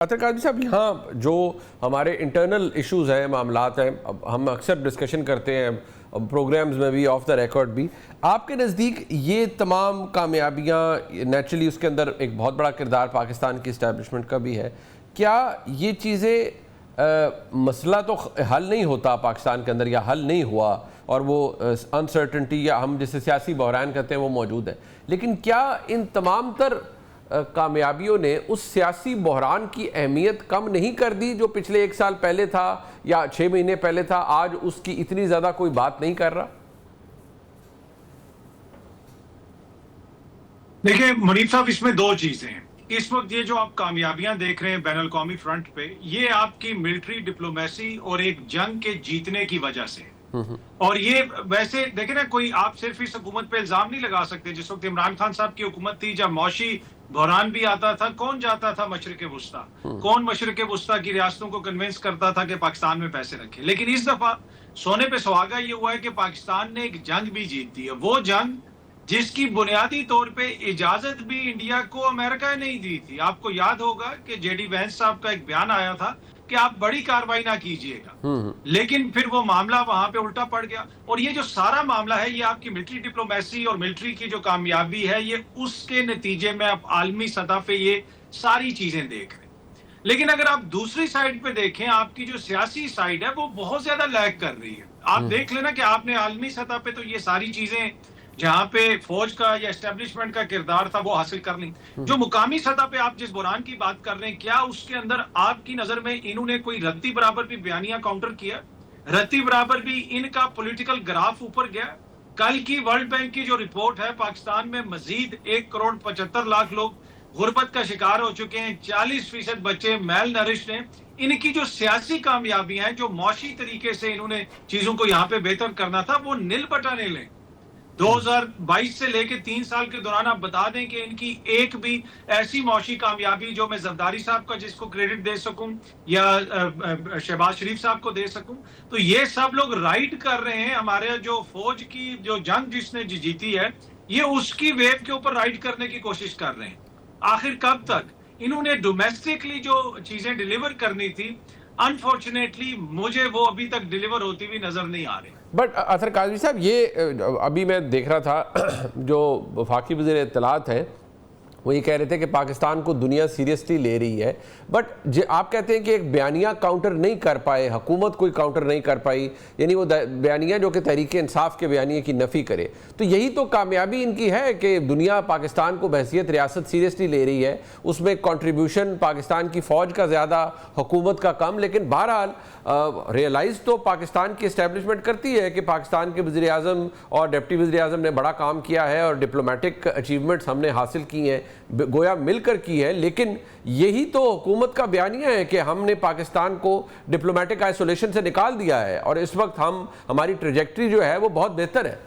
काजी साहब, यहाँ जो हमारे इंटरनल इश्यूज़ हैं, मामलात हैं, अब हम अक्सर डिस्कशन करते हैं प्रोग्राम्स में भी, ऑफ द रिकॉर्ड भी। आपके नज़दीक ये तमाम कामयाबियाँ, नेचुरली उसके अंदर एक बहुत बड़ा किरदार पाकिस्तान की इस्टेब्लिशमेंट का भी है। क्या ये चीज़ें, मसला तो हल नहीं होता पाकिस्तान के अंदर, या हल नहीं हुआ, और वो अनसर्टनटी या हम जिसे सियासी बहरान कहते हैं वो मौजूद है, लेकिन क्या इन तमाम तर कामयाबियों ने उस सियासी बहरान की अहमियत कम नहीं कर दी जो पिछले 1 साल पहले था या 6 महीने पहले था? आज उसकी इतनी ज़्यादा कोई बात नहीं कर रहा। देखिए मुनीफ साहब, इसमें दो चीजें हैं। इस वक्त ये जो आप कामयाबियां देख रहे हैं बैनुल कौमी फ्रंट पे, ये आपकी मिलिट्री डिप्लोमेसी और एक जंग के जीतने की वजह से। और ये वैसे देखे ना, कोई आप सिर्फ इस हुकूमत पे इल्जाम नहीं लगा सकते। जिस वक्त इमरान खान साहब की हुकूमत थी, जब मौशी बहरान भी आता था, कौन जाता था मशरिक वुस्ता? कौन मशरिक वुस्ता की रियासतों को कन्विंस करता था कि पाकिस्तान में पैसे रखे? लेकिन इस दफा सोने पे सुहागा ये हुआ है कि पाकिस्तान ने एक जंग भी जीत दी है। वो जंग जिसकी बुनियादी तौर पे इजाजत भी इंडिया को अमेरिका ने नहीं दी थी। आपको याद होगा कि जेडी वैंस साहब का एक बयान आया था कि आप बड़ी कार्रवाई ना कीजिएगा, लेकिन फिर वो मामला वहां पे उल्टा पड़ गया। और ये जो सारा मामला है, ये आपकी मिलिट्री डिप्लोमेसी और मिलिट्री की जो कामयाबी है, ये उसके नतीजे में आप आलमी सतह पे ये सारी चीजें देख रहे हैं। लेकिन अगर आप दूसरी साइड पे देखें, आपकी जो सियासी साइड है वो बहुत ज्यादा लैग कर रही है। आप देख लेना कि आपने आलमी सतह पे तो ये सारी चीजें जहां पे फौज का या एस्टेब्लिशमेंट का किरदार था वो हासिल कर ली। जो मुकामी सतह पे आप जिस बुरहान की बात कर रहे हैं, क्या उसके अंदर आपकी नजर में इन्होंने कोई रत्ती बराबर भी बयानिया काउंटर किया? रत्ती बराबर भी इनका पॉलिटिकल ग्राफ ऊपर गया? कल की वर्ल्ड बैंक की जो रिपोर्ट है, पाकिस्तान में मजीद 1,75,00,000 लोग गुर्बत का शिकार हो चुके हैं, 40% बच्चे मेल नरिश्ड हैं। इनकी जो सियासी कामयाबियां हैं, जो मौशी तरीके से इन्होंने चीजों को यहाँ पे बेहतर करना था, वो नील बटाने लें। 2022 से लेके 3 साल के दौरान आप बता दें कि इनकी एक भी ऐसी मौशी कामयाबी जो मैं जरदारी साहब का जिसको क्रेडिट दे सकूं या शहबाज शरीफ साहब को दे सकूं, तो ये सब लोग राइट कर रहे हैं। हमारे जो फौज की जो जंग जिसने जीती है, ये उसकी वेव के ऊपर राइड करने की कोशिश कर रहे हैं। आखिर कब तक? इन्होंने डोमेस्टिकली जो चीजें डिलीवर करनी थी, अनफॉर्चुनेटली मुझे वो अभी तक डिलीवर होती हुई नजर नहीं आ रही। बट अतर काजी साहब, ये अभी मैं देख रहा था जो वफाकी वज़ीर इत्तलात हैं वो ये कह रहे थे कि पाकिस्तान को दुनिया सीरियसली ले रही है, बट आप कहते हैं कि एक बयानिया काउंटर नहीं कर पाए, हुकूमत कोई काउंटर नहीं कर पाई, यानी वो बयानिया जो कि तहरीक इंसाफ के बयानिया की नफ़ी करे। तो यही तो कामयाबी इनकी है कि दुनिया पाकिस्तान को बहैसियत रियासत सीरियसली ले रही है। उसमें कंट्रीब्यूशन पाकिस्तान की फ़ौज का ज़्यादा, हुकूमत का कम, लेकिन बहरहाल रियलाइज़ तो पाकिस्तान की इस्टेब्लिशमेंट करती है कि पाकिस्तान के वज़ीर आज़म और डिप्टी वज़ीर आज़म ने बड़ा काम किया है और डिप्लोमेटिक अचीवमेंट्स हमने हासिल की हैं, गोया मिलकर की है। लेकिन यही तो हुकूमत का बयानिया है कि हमने पाकिस्तान को डिप्लोमेटिक आइसोलेशन से निकाल दिया है और इस वक्त हमारी ट्रेजेक्ट्री जो है वो बहुत बेहतर है।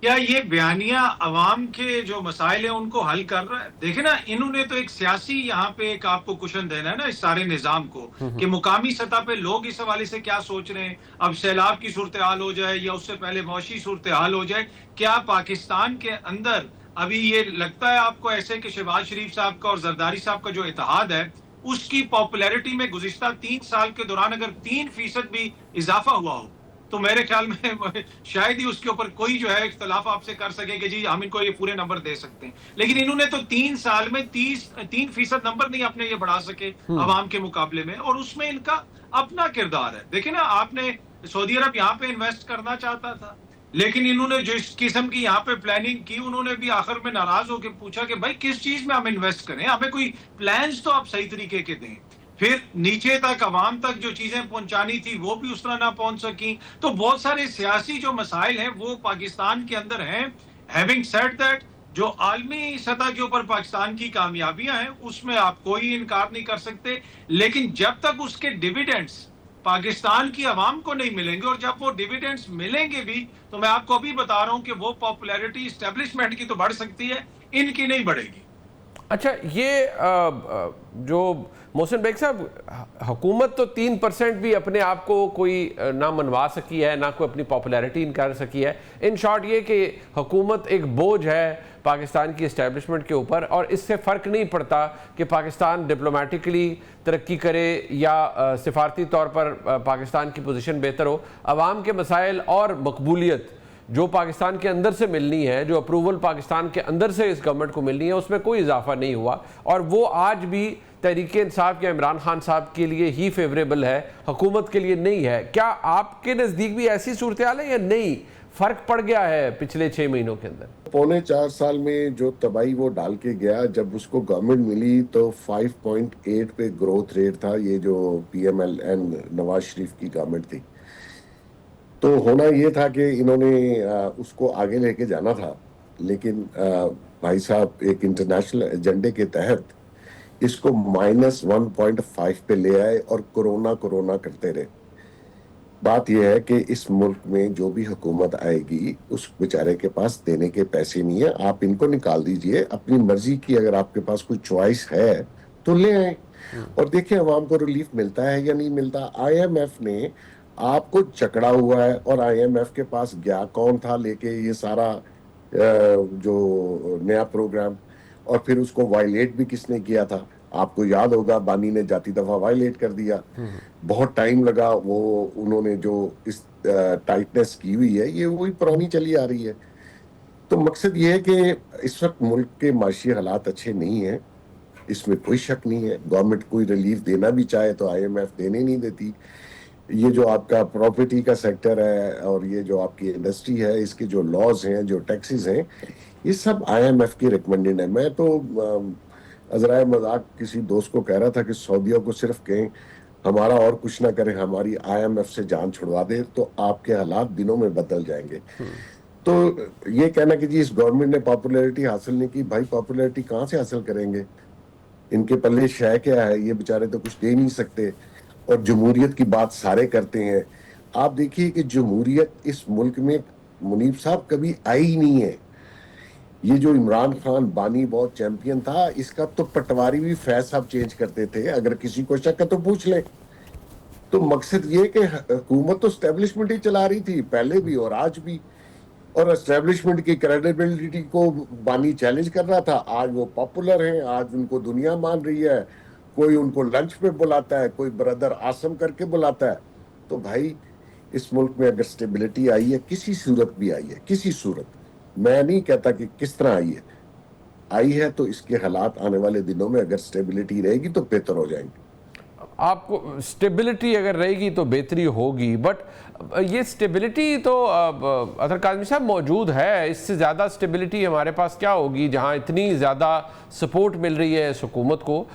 क्या ये बयानिया अवाम के जो मसाइल हैं उनको हल कर रहा है? देखे ना, इन्होंने तो एक सियासी यहाँ पे एक आपको कुशन देना है ना इस सारे निजाम को, कि मुकामी सतह पे लोग इस हवाले से क्या सोच रहे हैं। अब सैलाब की सूरत हाल हो जाए या उससे पहले मौशी सूरत हाल हो जाए, क्या पाकिस्तान के अंदर अभी ये लगता है आपको ऐसे कि शहबाज शरीफ साहब का और जरदारी साहब का जो इत्तेहाद है, उसकी पॉपुलैरिटी में गुज़िश्ता 3 साल के दौरान अगर 3% भी इजाफा हुआ हो, तो मेरे ख्याल में शायद ही उसके ऊपर कोई जो है इख्तलाफ आपसे कर सके कि जी हम इनको ये पूरे नंबर दे सकते हैं। लेकिन इन्होंने तो 3 साल में 3% नंबर नहीं अपने ये बढ़ा सके अवाम के मुकाबले में, और उसमें इनका अपना किरदार है। देखिए ना, आपने सऊदी अरब यहाँ पे इन्वेस्ट करना चाहता था, लेकिन इन्होंने जिस किस्म की यहाँ पे प्लानिंग की, उन्होंने भी आखिर में नाराज होकर पूछा कि भाई किस चीज में हम इन्वेस्ट करें, हमें कोई प्लान्स तो आप सही तरीके के दें। फिर नीचे तक अवाम तक जो चीजें पहुंचानी थी वो भी उस तरह ना पहुंच सकी। तो बहुत सारे सियासी जो मसाइल हैं वो पाकिस्तान के अंदर हैं। हैविंग सेड दैट, जो आलमी सतह के ऊपर पाकिस्तान की कामयाबियां हैं उसमें आप कोई इनकार नहीं कर सकते, लेकिन जब तक उसके डिविडेंड्स पाकिस्तान की आवाम को नहीं मिलेंगे, और जब वो डिविडेंड्स मिलेंगे भी, तो मैं आपको अभी बता रहा हूं कि वो पॉपुलैरिटी एस्टेब्लिशमेंट की तो बढ़ सकती है, इनकी नहीं बढ़ेगी। अच्छा, ये जो मोहसिन बेग साहब, हुकूमत तो 3% भी अपने आप को कोई ना मनवा सकी है, ना कोई अपनी पॉपुलैरिटी कर सकी है। इन शॉर्ट ये कि हुकूमत एक बोझ है पाकिस्तान की इस्टेब्लिशमेंट के ऊपर, और इससे फ़र्क नहीं पड़ता कि पाकिस्तान डिप्लोमेटिकली तरक्की करे या सिफारती तौर पर पाकिस्तान की पोजीशन बेहतर हो। अवाम के मसाइल और मकबूलियत जो पाकिस्तान के अंदर से मिलनी है, जो अप्रूवल पाकिस्तान के अंदर से इस गवर्नमेंट को मिलनी है, उसमें कोई इजाफा नहीं हुआ, और वो आज भी तहरीक इंसाफ या इमरान खान साहब के लिए ही फेवरेबल है, हुकूमत के लिए नहीं है। क्या आपके नज़दीक भी ऐसी सूरत हाल है या नहीं, फ़र्क पड़ गया है पिछले 6 महीनों के अंदर? 3.25 साल में जो तबाही वो डाल के गया, जब उसको गवर्नमेंट मिली तो 5.8 पे ग्रोथ रेट था, ये जो PMLN नवाज शरीफ की गवर्नमेंट थी। तो होना ये था कि इन्होंने उसको आगे लेके जाना था, लेकिन भाई साहब एक इंटरनेशनल एजेंडे के तहत इसको -1.5 पे ले आए और कोरोना करते रहे। बात यह है कि इस मुल्क में जो भी हुकूमत आएगी उस बेचारे के पास देने के पैसे नहीं है, आप इनको निकाल दीजिए, अपनी मर्जी की अगर आपके पास कोई चॉइस है तो ले आए और देखिए अवाम को रिलीफ मिलता है या नहीं मिलता। IMF ने आपको जकड़ा हुआ है, और IMF के पास गया कौन था लेके ये सारा जो नया प्रोग्राम, और फिर उसको वायलेट भी किसने किया था, आपको याद होगा बानी ने जाती दफा वायलेट कर दिया। बहुत टाइम लगा, वो उन्होंने जो इस टाइटनेस की हुई है ये वही पुरानी चली आ रही है। तो मकसद ये है कि इस वक्त मुल्क के माशी हालात अच्छे नहीं है, इसमें कोई शक नहीं है। गवर्नमेंट कोई रिलीफ देना भी चाहे तो IMF देने नहीं देती। ये जो आपका प्रॉपर्टी का सेक्टर है और ये जो आपकी इंडस्ट्री है, इसके जो लॉज हैं, जो टैक्सेस हैं, ये सब IMF की रिकमेंडेड है। मैं तो अजराए मजाक किसी दोस्त को कह रहा था कि सऊदियों को सिर्फ कहें हमारा और कुछ ना करें, हमारी IMF से जान छुड़वा दे तो आपके हालात दिनों में बदल जाएंगे। तो ये कहना कि जी इस गवर्नमेंट ने पॉपुलैरिटी हासिल नहीं की, भाई पॉपुलैरिटी कहाँ से हासिल करेंगे, इनके पल्ले शय क्या है, ये बेचारे तो कुछ दे नहीं सकते। और जमहूरियत की बात सारे करते हैं, आप देखिए कि जमहूरियत इस मुल्क में मुनीब साहब कभी आई ही नहीं है। ये जो इमरान खान बानी बहुत चैंपियन था, इसका तो पटवारी भी फैज साहब चेंज करते थे, अगर किसी को शक है तो पूछ ले। तो मकसद ये कि हुकूमत तो एस्टेब्लिशमेंट ही चला रही थी पहले भी और आज भी, और एस्टेब्लिशमेंट की क्रेडिबिलिटी को बानी चैलेंज कर रहा था। आज वो पॉपुलर हैं, आज उनको दुनिया मान रही है, कोई उनको लंच पे बुलाता है, कोई ब्रदर आसम करके बुलाता है। तो भाई इस मुल्क में अगर स्टेबिलिटी आई है, किसी सूरत भी आई है, किसी सूरत, मैं नहीं कहता कि किस तरह आई है तो इसके हालात आने वाले दिनों में अगर स्टेबिलिटी रहेगी तो बेहतर हो जाएंगे। आपको स्टेबिलिटी अगर रहेगी तो बेहतरी होगी, बट ये स्टेबिलिटी तो अतर काज़मी साहब मौजूद है, इससे ज़्यादा स्टेबिलिटी हमारे पास क्या होगी जहां इतनी ज़्यादा सपोर्ट मिल रही है इस हुकूमत को।